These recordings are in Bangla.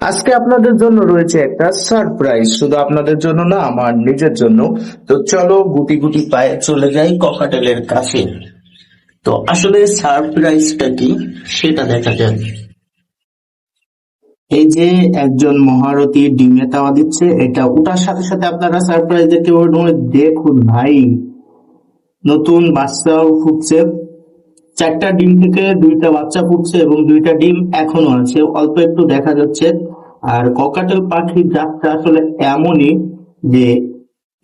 আজকে আপনাদের জন্য রয়েছে একটা সারপ্রাইজ, শুধু আপনাদের জন্য না, আমার নিজের জন্য। তো চলো গুটি গুটি পায়ে চলে যাই ককাটেলের কাছে। তো আসলে সারপ্রাইজটা কি সেটা দেখা যাক। এই যে একজন মহারথী ডিমে তাওয়া দিচ্ছে, এটা ওটার সাথে সাথে আপনারা সারপ্রাইজ দেখতে পারবেন। দেখুন ভাই, নতুন বাচ্চাও ফুটছে। চারটা ডিম থেকে দুইটা বাচ্চা ফুটছে এবং দুইটা ডিম এখনো আছে, অল্প একটু দেখা যাচ্ছে। আর ককাটেল পাখির জাতটা আসলে এমনই যে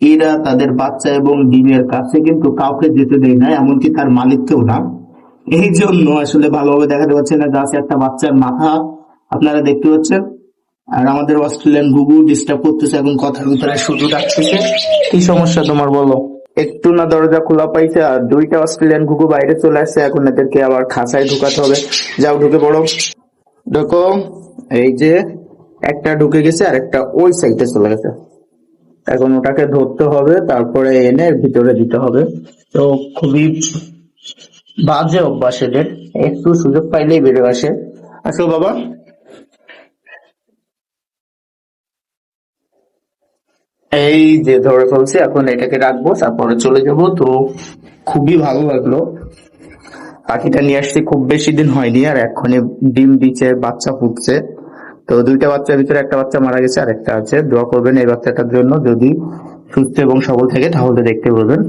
এরা তাদের বাচ্চা এবং ডিমের কাছে কিন্তু কাউকে যেতে দেয় না, এমনকি তার মালিককেও না। এই জন্য আসলে ভালোভাবে দেখাতে পাচ্ছে না, গাছে একটা বাচ্চার মাথা আপনারা দেখতে পাচ্ছেন। আর আমাদের অস্ট্রেলিয়ান ঘুঘু ডিস্টার্ব করতেছে, এখন কথার ভিতরে শুধু ডাকতেছে। কি সমস্যা তোমার বলো? একটু না দরজা খোলা পাইছে, আর দুইটা অস্ট্রেলিয়ান ঘুঘু বাইরে চলে আসছে, এখন এদেরকে আবার খাঁচায় ঢুকাতে হবে। যাও ঢুকে পড়ো, ঢুকো। এই যে একটা ঢুকে গেছে আর একটা ওই সাইডে চলে গেছে। এখন ওটাকে ধরতে হবে, তারপরে এনে এর ভিতরে দিতে হবে। তো খুবই বাজে অভ্যাস এদের, একটু সুযোগ পাইলেই বেড়ে আসে। আসো বাবা। এই যে ধরে ফেলছি, এখন এটাকে রাখবো, তারপরে চলে যাব। তো খুবই ভালো লাগলো, পাখিটা নিয়ে আসছি খুব বেশি দিন হয়নি, আর এক্ষুনি ডিম দিচ্ছে, বাচ্চা ফুটছে। তো দুইটা বাচ্চার ভিতরে একটা বাচ্চা মারা গেছে আর একটা আছে। দোয়া করবেন এই বাচ্চাটার জন্য, যদি সুস্থ এবং সবল থাকে তাহলে দেখতে পারবেন।